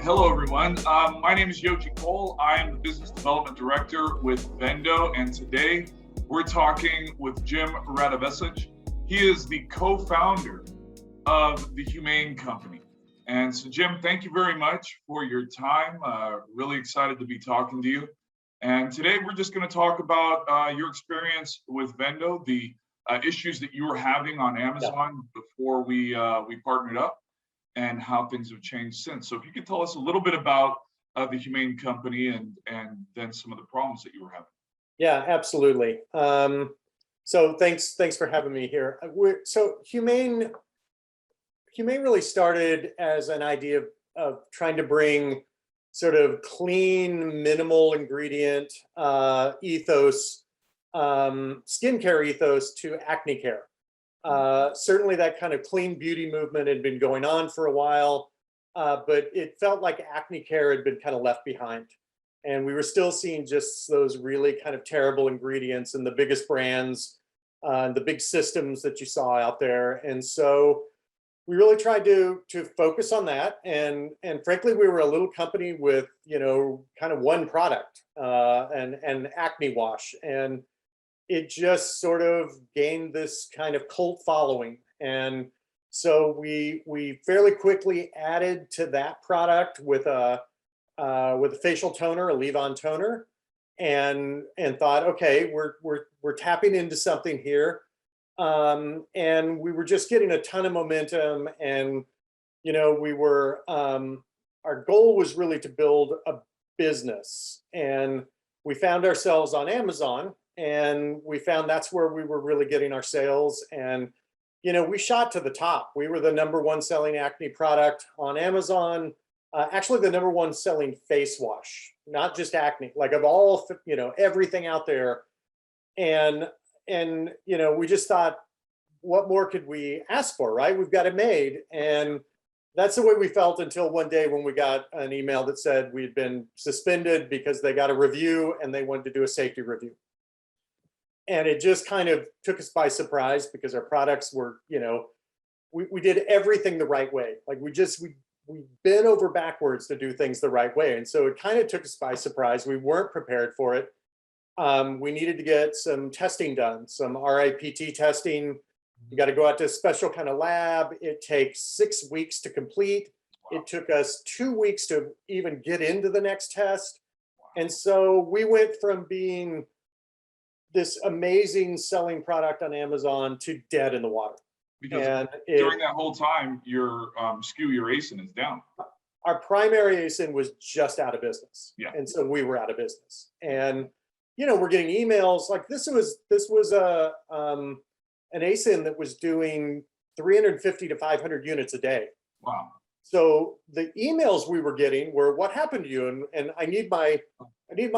Hello, everyone. My name is Yoji Cole. I am the Business Development Director with Vendo, and today we're talking with Jim Radosevic. He is the co-founder of the Humane Company. And so, Jim, thank you very much for your time. Really excited to be talking to you. And today we're just going to talk about your experience with Vendo, the issues that you were having on Amazon before we partnered up, and how things have changed since. So if you could tell us a little bit about the Humane Company and then some of the problems that you were having. Yeah, absolutely. So thanks for having me here. So Humane really started as an idea of trying to bring sort of clean, minimal ingredient ethos, skincare ethos to acne care. Certainly that kind of clean beauty movement had been going on for a while, but it felt like acne care had been kind of left behind. And we were still seeing just those really kind of terrible ingredients and the biggest brands, the big systems that you saw out there. And so we really tried to focus on that. And frankly, we were a little company with, kind of one product, and acne wash. And it just sort of gained this kind of cult following. And so we fairly quickly added to that product with a facial toner, a leave-on toner, and thought, okay, we're tapping into something here. And we were just getting a ton of momentum, and we were our goal was really to build a business, and we found ourselves on Amazon. And we found that's where we were really getting our sales. And, we shot to the top. We were the #1 selling acne product on Amazon. Actually, the #1 selling face wash, not just acne, like of all, everything out there. And we just thought, what more could we ask for, right? We've got it made. And that's the way we felt until one day when we got an email that said we'd been suspended because they got a review and they wanted to do a safety review. And it just kind of took us by surprise because our products were, we did everything the right way. Like we bent over backwards to do things the right way. And so it kind of took us by surprise. We weren't prepared for it. We needed to get some testing done, some RIPT testing. You got to go out to a special kind of lab. It takes 6 weeks to complete. It took us 2 weeks to even get into the next test. And so we went from being this amazing selling product on Amazon to dead in the water. Because during that whole time, your SKU, your ASIN is down. Our primary ASIN was just out of business. Yeah. And so we were out of business. And, we're getting emails like this was an ASIN that was doing 350 to 500 units a day. Wow. So the emails we were getting were, what happened to you? And I need my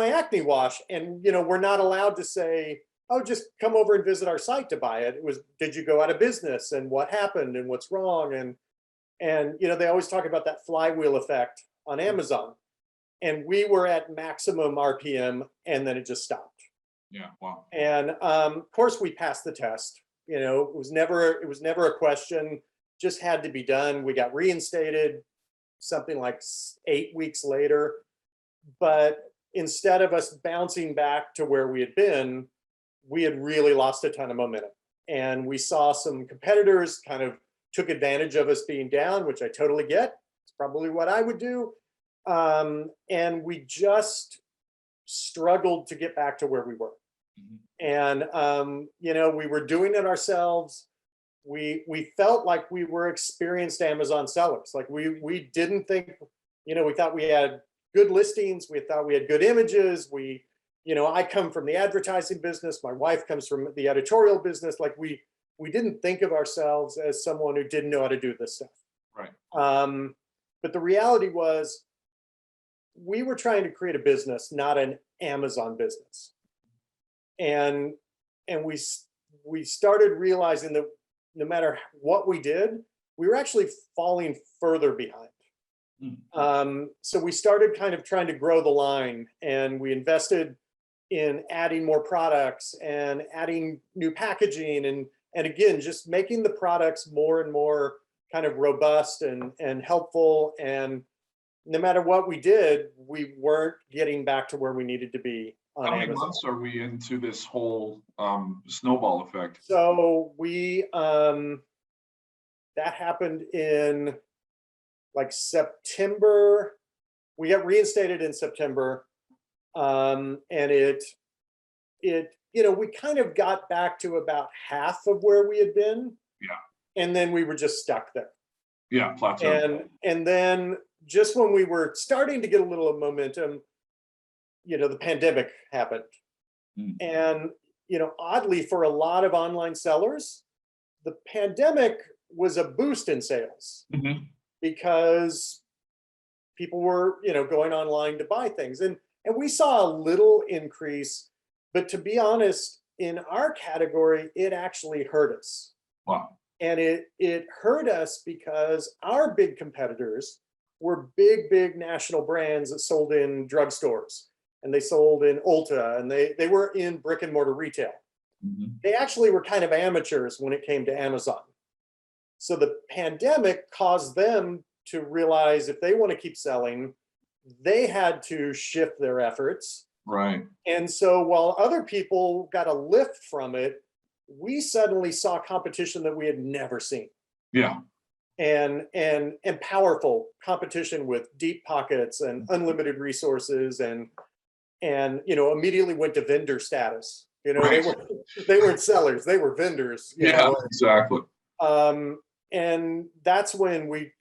acne wash. And, we're not allowed to say, oh, just come over and visit our site to buy it. It was, did you go out of business, and what happened and what's wrong? And they always talk about that flywheel effect on Amazon. And we were at maximum RPM, and then it just stopped. Yeah. Wow. And of course we passed the test. It was never a question. Just had to be done. We got reinstated something like 8 weeks later. But instead of us bouncing back to where we had been, we had really lost a ton of momentum. And we saw some competitors kind of took advantage of us being down, which I totally get. It's probably what I would do. And we just struggled to get back to where we were. Mm-hmm. And, we were doing it ourselves. We felt like we were experienced Amazon sellers. Like we didn't think, we thought we had good listings. We thought we had good images. I come from the advertising business. My wife comes from the editorial business. Like we didn't think of ourselves as someone who didn't know how to do this stuff. Right. But the reality was we were trying to create a business, not an Amazon business. And we started realizing that no matter what we did, we were actually falling further behind. So we started kind of trying to grow the line, and we invested in adding more products and adding new packaging, and again, just making the products more and more kind of robust and helpful. And no matter what we did, we weren't getting back to where we needed to be on How many Amazon. months are we into this whole snowball effect? So we that happened in like September. We got reinstated in September, and it we kind of got back to about half of where we had been. Yeah. And then we were just stuck there. Yeah, plateau. And then just when we were starting to get a little momentum, the pandemic happened. And oddly, for a lot of online sellers, the pandemic was a boost in sales because people were going online to buy things, and we saw a little increase, but to be honest, in our category, it actually hurt us. Wow. And it hurt us because our big competitors were big national brands that sold in drugstores, and they sold in Ulta, and they were in brick and mortar retail. They actually were kind of amateurs when it came to Amazon. So the pandemic caused them to realize if they want to keep selling, they had to shift their efforts. Right. And so while other people got a lift from it, we suddenly saw competition that we had never seen. Yeah. And powerful competition with deep pockets and unlimited resources, and immediately went to vendor status. Right. They weren't sellers, they were vendors. Exactly. And that's when we'd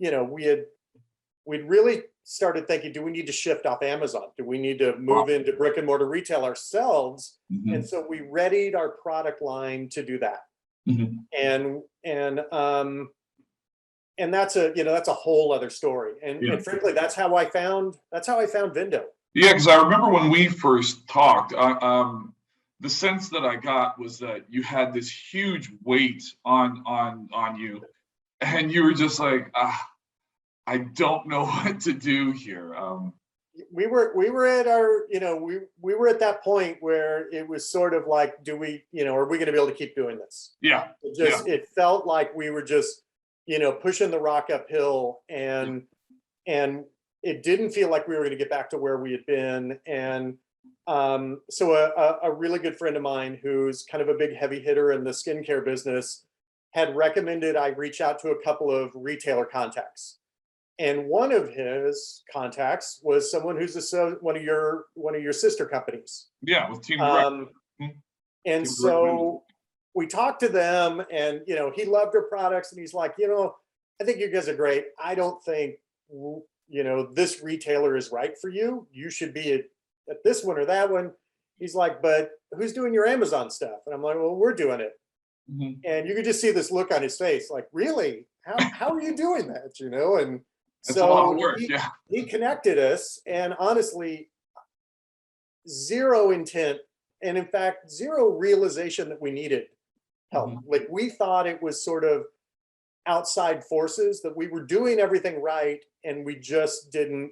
really started thinking, do we need to shift off Amazon? Do we need to move into brick and mortar retail ourselves? And so we readied our product line to do that. And that's a whole other story. And frankly, that's how I found Vendo. Yeah, because I remember when we first talked, the sense that I got was that you had this huge weight on you, and you were just like, I don't know what to do here. We were at our, we were at that point where it was sort of like, are we going to be able to keep doing this? Yeah. It felt like we were just, pushing the rock uphill, and it didn't feel like we were going to get back to where we had been. And so a really good friend of mine, who's kind of a big heavy hitter in the skincare business, had recommended I reach out to a couple of retailer contacts. And one of his contacts was someone who's one of your sister companies. Yeah, with Team Direct. And so we talked to them, and he loved our products, and he's like, I think you guys are great. I don't think this retailer is right for you. You should be at this one or that one. He's like, but who's doing your Amazon stuff? And I'm like, well, we're doing it. And you could just see this look on his face, like, really? How are you doing that? And that's a lot of work. He connected us, and honestly, zero intent, and in fact, zero realization that we needed help. Like, we thought it was sort of outside forces, that we were doing everything right, and we just didn't,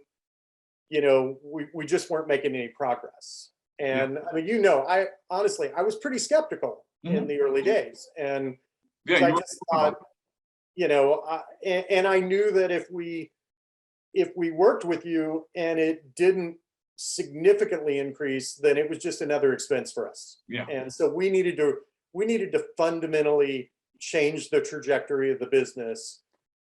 we just weren't making any progress. And I mean, I honestly, I was pretty skeptical in the early days, and I just thought, and I knew that if we worked with you and it didn't significantly increase, then it was just another expense for us. And so we needed to fundamentally change the trajectory of the business.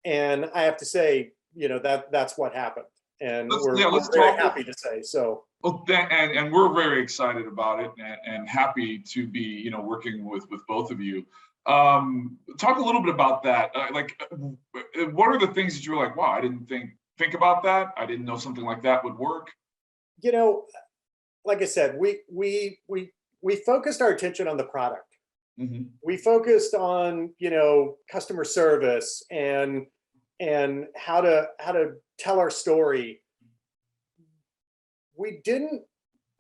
And I have to say, that's what happened. And we're very happy to say so. Well, and we're very excited about it, and happy to be, working with both of you. Talk a little bit about that. What are the things that you were like, wow, I didn't think about that. I didn't know something like that would work. Like I said, we focused our attention on the product. We focused on, customer service and how to tell our story. We didn't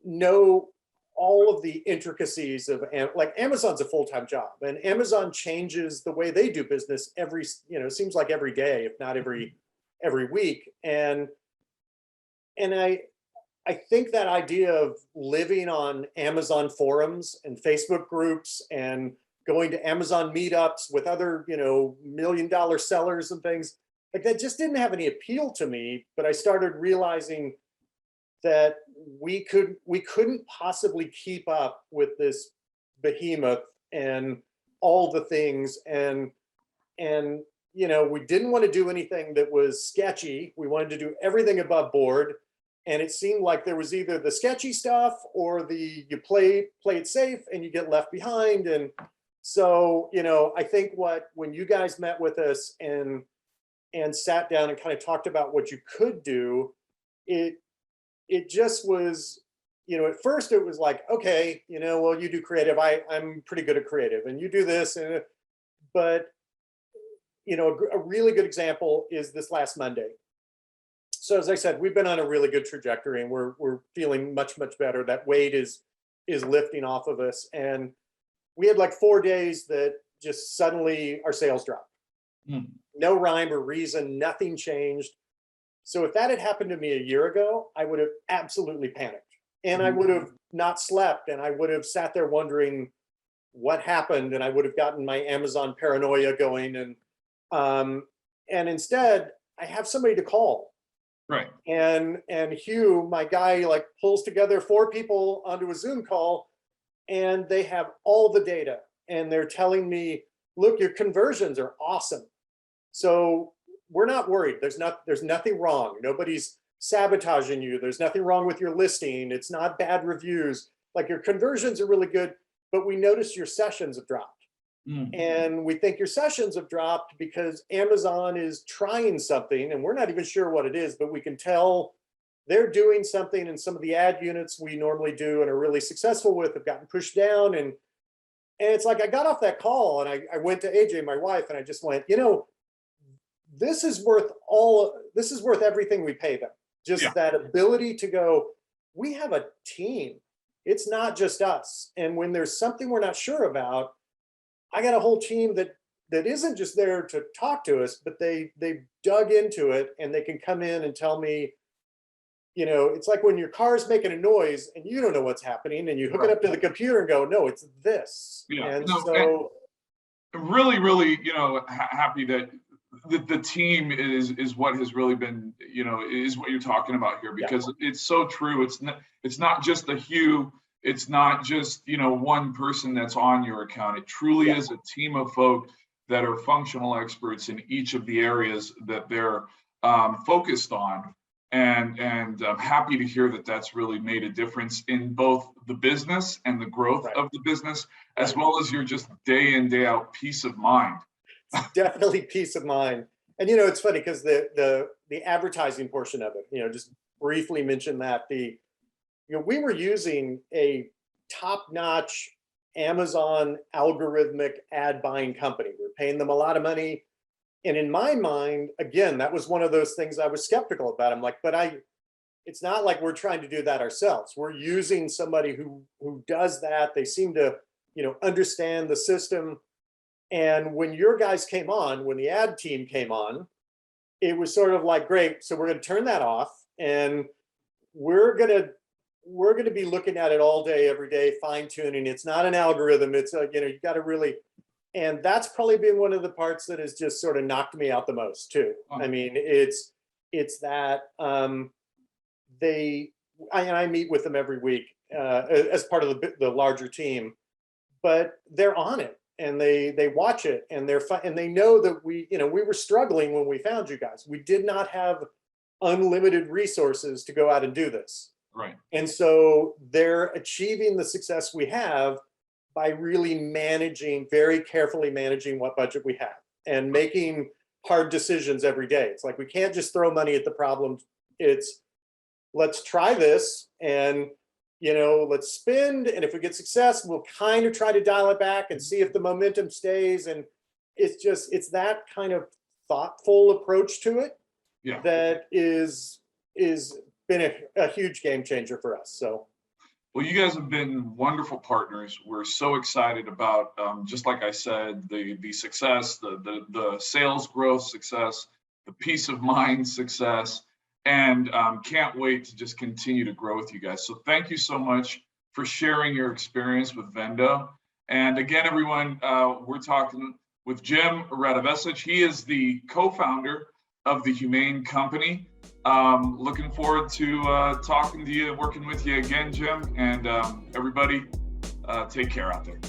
know all of the intricacies of, like, Amazon's a full-time job, and Amazon changes the way they do business seems like every day, if not every week. And I think that idea of living on Amazon forums and Facebook groups and going to Amazon meetups with other, $1 million sellers and things, like that just didn't have any appeal to me. But I started realizing that we couldn't possibly keep up with this behemoth and all the things, and we didn't want to do anything that was sketchy. We wanted to do everything above board, and it seemed like there was either the sketchy stuff or the you play it safe and you get left behind. And so I think when you guys met with us and sat down and kind of talked about what you could do, it just was, at first it was like, okay, well, you do creative. I'm pretty good at creative, and you do this. But, a really good example is this last Monday. So as I said, we've been on a really good trajectory, and we're feeling much, much better. That weight is lifting off of us. And we had like 4 days that just suddenly our sales dropped. No rhyme or reason, nothing changed. So if that had happened to me a year ago, I would have absolutely panicked, and I would have not slept, and I would have sat there wondering what happened, and I would have gotten my Amazon paranoia going. And instead I have somebody to call. Right. And Hugh, my guy, like pulls together 4 people onto a Zoom call, and they have all the data, and they're telling me, look, your conversions are awesome. So we're not worried. There's nothing wrong. Nobody's sabotaging you. There's nothing wrong with your listing. It's not bad reviews. Like, your conversions are really good, but we noticed your sessions have dropped. And we think your sessions have dropped because Amazon is trying something, and we're not even sure what it is, but we can tell they're doing something, and some of the ad units we normally do and are really successful with have gotten pushed down. And it's like, I got off that call and I went to AJ, my wife, and I just went, this is worth everything we pay them. Just that ability to go, we have a team. It's not just us. And when there's something we're not sure about, I got a whole team that isn't just there to talk to us, but they've dug into it, and they can come in and tell me, it's like when your car's making a noise and you don't know what's happening, and you hook it up to the computer and go, no, it's this. And so really, really, happy that the team is what has really been, is what you're talking about here, because it's so true. It's not just the Hugh. It's not just, one person that's on your account. It truly is a team of folk that are functional experts in each of the areas that they're focused on. And I'm happy to hear that that's really made a difference in both the business and the growth of the business, as well as your just day in, day out peace of mind. Definitely peace of mind. And it's funny because the advertising portion of it, just briefly mention that we were using a top-notch Amazon algorithmic ad buying company. We're paying them a lot of money. And in my mind, again, that was one of those things I was skeptical about. I'm like, it's not like we're trying to do that ourselves. We're using somebody who does that. They seem to, understand the system. And when your guys came on, when the ad team came on, it was sort of like, great, so we're going to turn that off, and we're going to be looking at it all day, every day, fine tuning. It's not an algorithm. It's you got to really, and that's probably been one of the parts that has just sort of knocked me out the most too. I mean, it's that I meet with them every week as part of the larger team, but they're on it. And they watch it, and and they know that we were struggling when we found you guys. We did not have unlimited resources to go out and do this. Right. And so they're achieving the success we have by really very carefully managing what budget we have and making hard decisions every day. It's like, we can't just throw money at the problem. It's, let's try this, and let's spend, and if we get success, we'll kind of try to dial it back and see if the momentum stays. And it's that kind of thoughtful approach to it that is been a huge game changer for us. So, well, you guys have been wonderful partners. We're so excited about, just like I said, the success, the sales growth success, the peace of mind success, and can't wait to just continue to grow with you guys. So thank you so much for sharing your experience with Vendo. And again, everyone, we're talking with Jim Radosevic. He is the co-founder of the Humane Company. Looking forward to talking to you, working with you again, Jim, and everybody, take care out there.